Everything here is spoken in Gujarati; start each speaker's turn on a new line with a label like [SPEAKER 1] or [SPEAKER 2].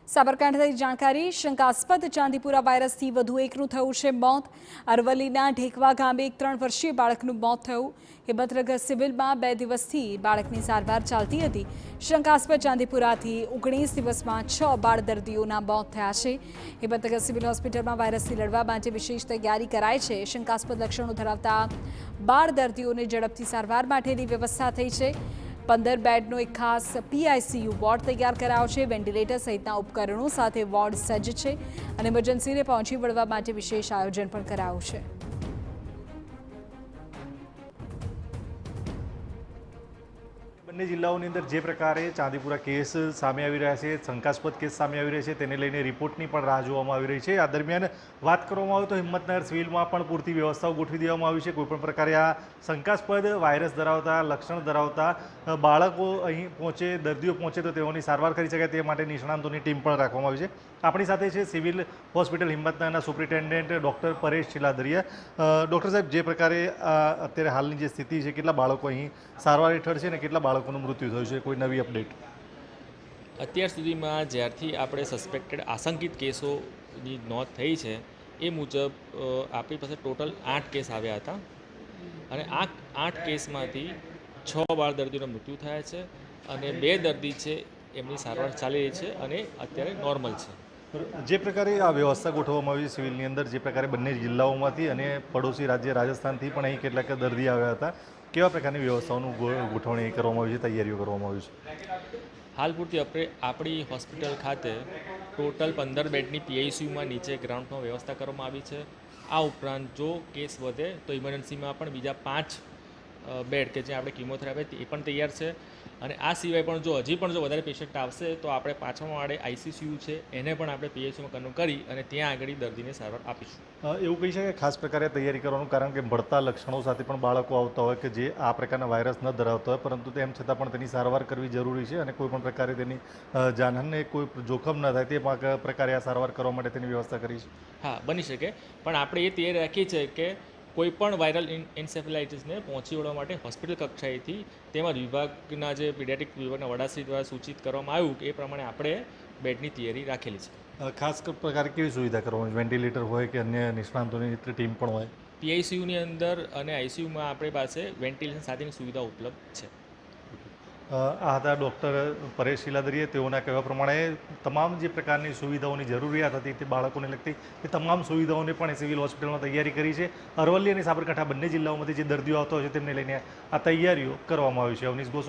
[SPEAKER 1] સાબરકાંઠાની જાણકારી શંકાસ્પદ ચાંદીપુરા વાયરસથી વધુ એકનું થયું છે મોત। અરવલ્લીના ઢેકવા ગામે એક 3 વર્ષીય બાળકનું મોત થયું। હિંમતનગર સિવિલમાં 2 દિવસથી બાળકની સારવાર ચાલતી હતી। શંકાસ્પદ ચાંદીપુરાથી 19 દિવસમાં 6 બાળ દર્દીઓના મોત થયા છે। હિંમતનગર સિવિલ હોસ્પિટલમાં વાયરસથી લડવા માટે વિશેષ તૈયારી કરાઈ છે। શંકાસ્પદ લક્ષણો ધરાવતા બાળ દર્દીઓને ઝડપથી સારવાર માટેની વ્યવસ્થા થઈ છે। 15 બેડનો એક ખાસ PICU વોર્ડ તૈયાર કરાયો છે। વેન્ટિલેટર સહિતના ઉપકરણો સાથે વોર્ડ સજ્જ છે અને ઇમરજન્સીને પહોંચી વળવા માટે વિશેષ આયોજન પણ કરાયું છે।
[SPEAKER 2] બંને જિલ્લાઓની અંદર જે પ્રકારે ચાંદીપુરા કેસ સામે આવી રહ્યા છે, શંકાસ્પદ કેસ સામે આવી રહ્યા છે, તેને લઈને રિપોર્ટની પણ રાહ જોવામાં આવી રહી છે। આ દરમિયાન વાત કરવામાં આવે તો હિંમતનગર સિવિલમાં પણ પૂરતી વ્યવસ્થાઓ ગોઠવી દેવામાં આવી છે। કોઈપણ પ્રકારે આ શંકાસ્પદ વાયરસ ધરાવતા લક્ષણ ધરાવતા બાળકો અહીં પહોંચે, દર્દીઓ પહોંચે તો તેઓની સારવાર કરી શકાય તે માટે નિષ્ણાંતોની ટીમ પણ રાખવામાં આવી છે। આપણી સાથે છે સિવિલ હોસ્પિટલ હિંમતનગરના superintendent doctor Paresh Chiladariya. Doctor સાહેબ, જે પ્રકારે અત્યારે હાલની જે સ્થિતિ છે, કેટલા બાળકો અહીં સારવાર હેઠળ છે અને કેટલા બાળકોનું મૃત્યુ થયું છે, કોઈ નવી અપડેટ?
[SPEAKER 3] અત્યાર સુધીમાં જ્યારથી આપણે સસ્પેક્ટેડ આશંકિત કેસોની નોંધ થઈ છે એ મુજબ આપણી પાસે ટોટલ 8 કેસ આવ્યા હતા અને આ 8 કેસમાંથી 6 બાળ દર્દીઓના મૃત્યુ થયા છે અને 2 દર્દી છે એમની સારવાર ચાલી રહી છે અને અત્યારે નોર્મલ છે।
[SPEAKER 2] જે પ્રકારે આ વ્યવસ્થા ગોઠવવામાં આવી છે સિવિલની અંદર, જે પ્રકારે બંને જિલ્લાઓમાંથી અને પડોશી રાજ્ય રાજસ્થાનથી પણ અહીં કેટલાક દર્દી આવ્યા હતા, કેવા પ્રકારની વ્યવસ્થાઓનું ગોઠવણી કરવામાં આવી છે, તૈયારીઓ કરવામાં આવી છે?
[SPEAKER 3] હાલ પૂરતી આપણી હોસ્પિટલ ખાતે ટોટલ 15 બેડની PICUમાં નીચે ગ્રાઉન્ડ ફ્લોર વ્યવસ્થા કરવામાં આવી છે। આ ઉપરાંત જો કેસ વધે તો ઇમરજન્સીમાં પણ બીજા 5 બેડ કે જે આપણે કિમોથેરાપી એ પણ તૈયાર છે અને આ સિવાય પણ હજી પણ વધારે પેશન્ટ આવશે તો આપણે 5મા માળે ICCU છે એને પણ આપણે PICUમાં કન્વર્ટ કરી અને ત્યાં આગળ દર્દીને સારવાર આપીશું।
[SPEAKER 2] એવું કહી શકાય ખાસ પ્રકારે તૈયારી કરવાનું કારણ કે મળતા લક્ષણો સાથે પણ બાળકો આવતા હોય કે જે આ પ્રકારના વાયરસ ન ધરાવતા હોય, પરંતુ તેમ છતાં પણ તેની સારવાર કરવી જરૂરી છે અને કોઈ પણ પ્રકારે તેની જાનહાનિને કોઈ જોખમ ન થાય તે પ્રકારે આ સારવાર કરવા માટે તેની વ્યવસ્થા કરી છે।
[SPEAKER 3] હા, બની શકે, પણ આપણે એ તૈયારી રાખી છે કે કોઈપણ વાયરલ એન્સેફેલાઇટિસને પહોંચી વળવા માટે હોસ્પિટલ કક્ષાએથી તેમજ વિભાગના જે પીડિયાટ્રિક વિભાગના વડાશ્રી દ્વારા સૂચિત કરવામાં આવ્યું કે એ પ્રમાણે આપણે બેડની તૈયારી રાખેલી છે।
[SPEAKER 2] ખાસ પ્રકારે કેવી સુવિધા કરવામાં આવે? વેન્ટિલેટર હોય કે અન્ય નિષ્ણાંતોની ટીમ પણ હોય?
[SPEAKER 3] PICUની અંદર અને ICUમાં આપણી પાસે વેન્ટિલેશન સાથેની સુવિધા ઉપલબ્ધ છે।
[SPEAKER 2] આ હતા ડૉક્ટર પરેશ ચિલાદરિયા। તેઓના કહેવા પ્રમાણે તમામ જે પ્રકારની સુવિધાઓની જરૂરિયાત હતી તે બાળકોને લગતી એ તમામ સુવિધાઓને પણ સિવિલ હોસ્પિટલમાં તૈયારી કરી છે। અરવલ્લી અને સાબરકાંઠા બંને જિલ્લાઓમાંથી જે દર્દીઓ આવતા હોય છે તેમને લઈને આ તૈયારીઓ કરવામાં આવી છે। અવનીશ ગોસ્વામી।